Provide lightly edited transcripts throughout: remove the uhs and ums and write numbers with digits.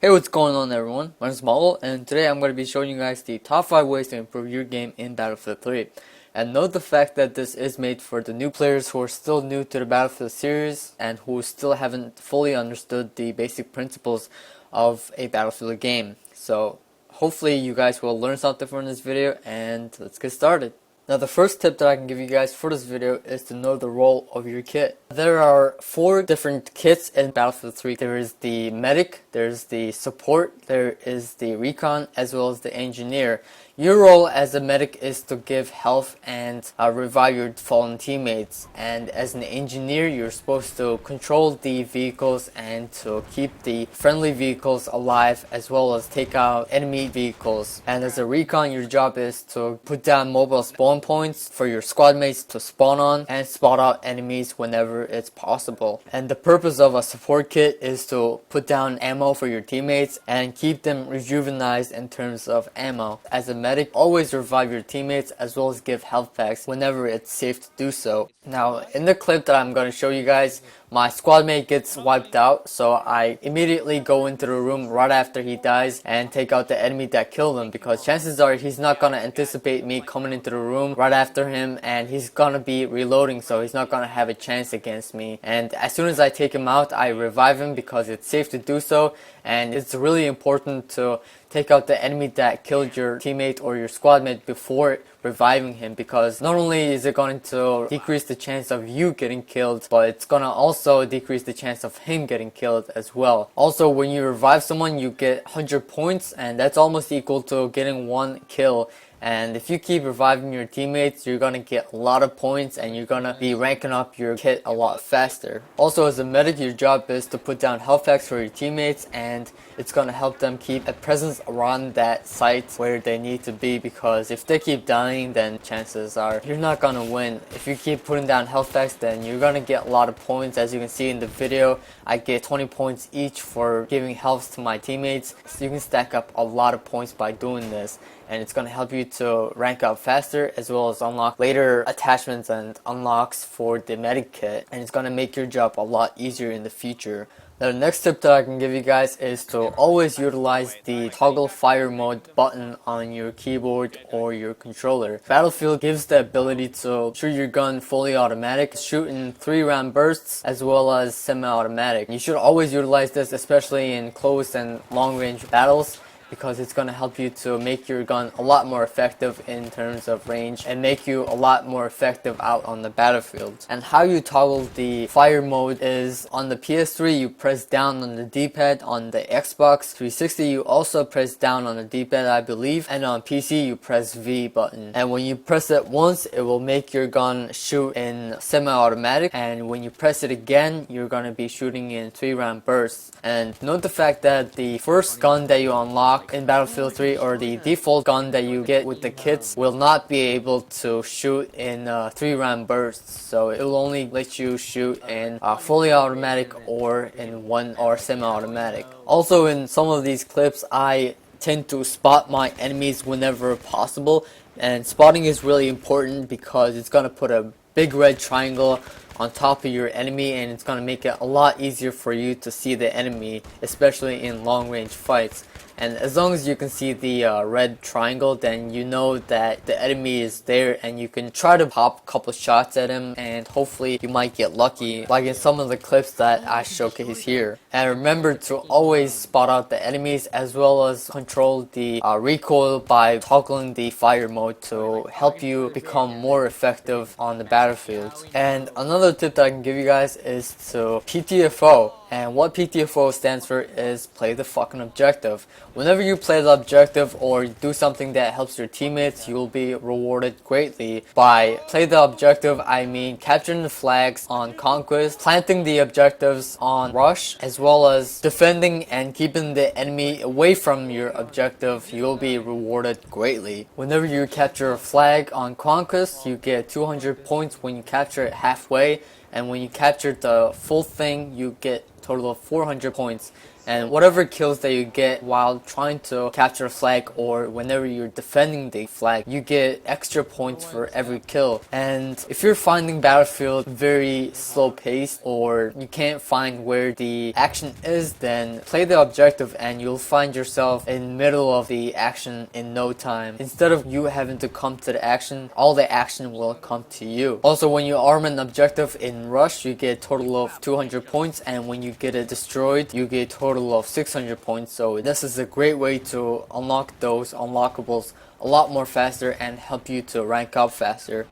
Hey, what's going on everyone? My name is Malo, and today I'm going to be showing you guys the top 5 ways to improve your game in Battlefield 3. And note the fact that this is made for the new players who are still new to the Battlefield series and who still haven't fully understood the basic principles of a Battlefield game. So hopefully you guys will learn something from this video, and let's get started. Now, the first tip that I can give you guys for this video is to know the role of your kit. There are 4 different kits in Battlefield 3. There is the medic, there's the support, there is the recon, as well as the engineer. Your role as a medic is to give health and revive your fallen teammates. And as an engineer, you're supposed to control the vehicles and to keep the friendly vehicles alive, as well as take out enemy vehicles. And as a recon, your job is to put down mobile spawn points for your squad mates to spawn on and spot out enemies whenever it's possible. And the purpose of a support kit is to put down ammo for your teammates and keep them rejuvenized in terms of ammo. As a medic, always revive your teammates as well as give health packs whenever it's safe to do so. Now, in the clip that I'm going to show you guys, my squad mate gets wiped out, so I immediately go into the room right after he dies and take out the enemy that killed him, because chances are he's not going to anticipate me coming into the room right after him, and he's going to be reloading, so he's not going to have a chance against me. And as soon as I take him out, I revive him because it's safe to do so, and it's really important to take out the enemy that killed your teammate or your squad mate before reviving him, because not only is it going to decrease the chance of you getting killed, but it's gonna also decrease the chance of him getting killed as well. Also, when you revive someone, you get 100 points, and that's almost equal to getting 1 kill. And if you keep reviving your teammates, you're gonna get a lot of points and you're gonna be ranking up your kit a lot faster. Also, as a medic, your job is to put down health packs for your teammates, and it's gonna help them keep a presence around that site where they need to be, because if they keep dying, then chances are you're not gonna win. If you keep putting down health packs, then you're gonna get a lot of points. As you can see in the video, I get 20 points each for giving health to my teammates, so you can stack up a lot of points by doing this, and it's going to help you to rank up faster as well as unlock later attachments and unlocks for the medic kit, and it's going to make your job a lot easier in the future. Now, the next tip that I can give you guys is to always utilize the toggle fire mode button on your keyboard or your controller. Battlefield gives the ability to shoot your gun fully automatic, shoot in 3-round bursts, as well as semi-automatic. You should always utilize this, especially in close and long range battles, because it's going to help you to make your gun a lot more effective in terms of range and make you a lot more effective out on the battlefield. And how you toggle the fire mode is on the PS3 you press down on the D-pad, on the Xbox 360 you also press down on the D-pad, I believe, and on PC you press V button. And when you press it once, it will make your gun shoot in semi-automatic, and when you press it again, you're going to be shooting in 3-round bursts. And note the fact that the first gun that you unlock in Battlefield 3, or the default gun that you get with the kits, will not be able to shoot in 3-round bursts, so it will only let you shoot in fully automatic or in 1 or semi-automatic. Also, in some of these clips, I tend to spot my enemies whenever possible, and spotting is really important because it's going to put a big red triangle on top of your enemy, and it's going to make it a lot easier for you to see the enemy, especially in long range fights. And as long as you can see the red triangle, then you know that the enemy is there, and you can try to pop a couple shots at him, and hopefully you might get lucky, like in some of the clips that I showcase here. And remember to always spot out the enemies, as well as control the recoil by toggling the fire mode to help you become more effective on the battlefield. And another tip that I can give you guys is to PTFO. And what PTFO stands for is play the fucking objective. Whenever you play the objective or do something that helps your teammates, you will be rewarded greatly. By play the objective, I mean capturing the flags on conquest, planting the objectives on rush, as well as defending and keeping the enemy away from your objective. You will be rewarded greatly. Whenever you capture a flag on conquest, you get 200 points when you capture it halfway, and when you capture the full thing, you get a total of 400 points. and whatever kills that you get while trying to capture a flag or whenever you're defending the flag, you get extra points for every kill. And if you're finding Battlefield very slow paced or you can't find where the action is, then play the objective and you'll find yourself in the middle of the action in no time. Instead of you having to come to the action, all the action will come to you. Also, when you arm an objective in Rush, you get a total of 200 points, and when you get it destroyed, you get a total of 600 points. So this is a great way to unlock those unlockables a lot more faster and help you to rank up faster.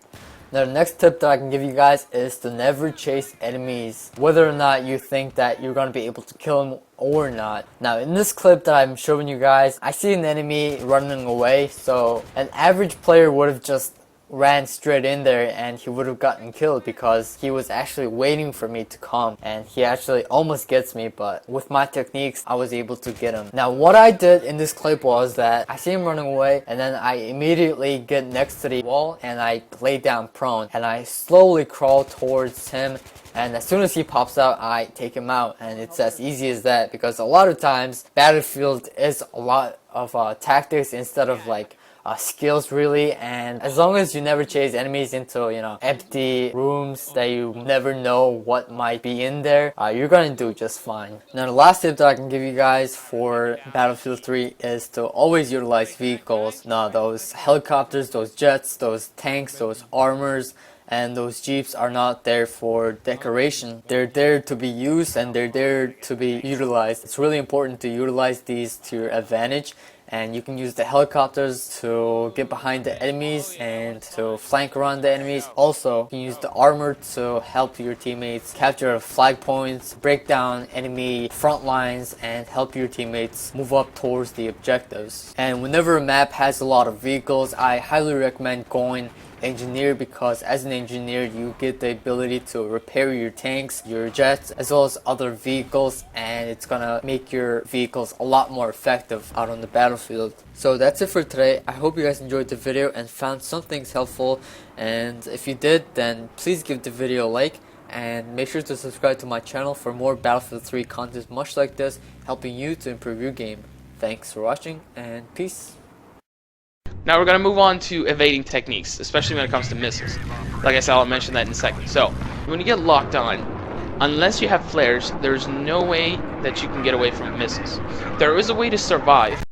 Now, the next tip that I can give you guys is to never chase enemies, whether or not you think that you're going to be able to kill them or not. Now, in this clip that I'm showing you guys, I see an enemy running away, so an average player would have just ran straight in there and he would have gotten killed because he was actually waiting for me to come, and he actually almost gets me, but with my techniques I was able to get him. Now, what I did in this clip was that I see him running away and then I immediately get next to the wall and I lay down prone and I slowly crawl towards him, and as soon as he pops out, I take him out. And it's as easy as that, because a lot of times Battlefield is a lot of tactics instead of like skills really. And as long as you never chase enemies into, you know, empty rooms that you never know what might be in there, you're gonna do just fine. Now, the last tip that I can give you guys for Battlefield 3 is to always utilize vehicles. Now, those helicopters, those jets, those tanks, those armors, and those jeeps are not there for decoration. They're there to be used and they're there to be utilized. It's really important to utilize these to your advantage, and you can use the helicopters to get behind the enemies and to flank around the enemies. Also, you can use the armor to help your teammates capture flag points, break down enemy front lines, and help your teammates move up towards the objectives. And whenever a map has a lot of vehicles, I highly recommend going engineer, because as an engineer you get the ability to repair your tanks, your jets, as well as other vehicles, and it's gonna make your vehicles a lot more effective out on the battlefield. So that's it for today. I hope you guys enjoyed the video and found some things helpful, and if you did, then please give the video a like and make sure to subscribe to my channel for more Battlefield 3 content much like this, helping you to improve your game. Thanks for watching and peace. Now we're going to move on to evading techniques, especially when it comes to missiles. Like I said, I'll mention that in a second. So, when you get locked on, unless you have flares, there's no way that you can get away from missiles. There is a way to survive,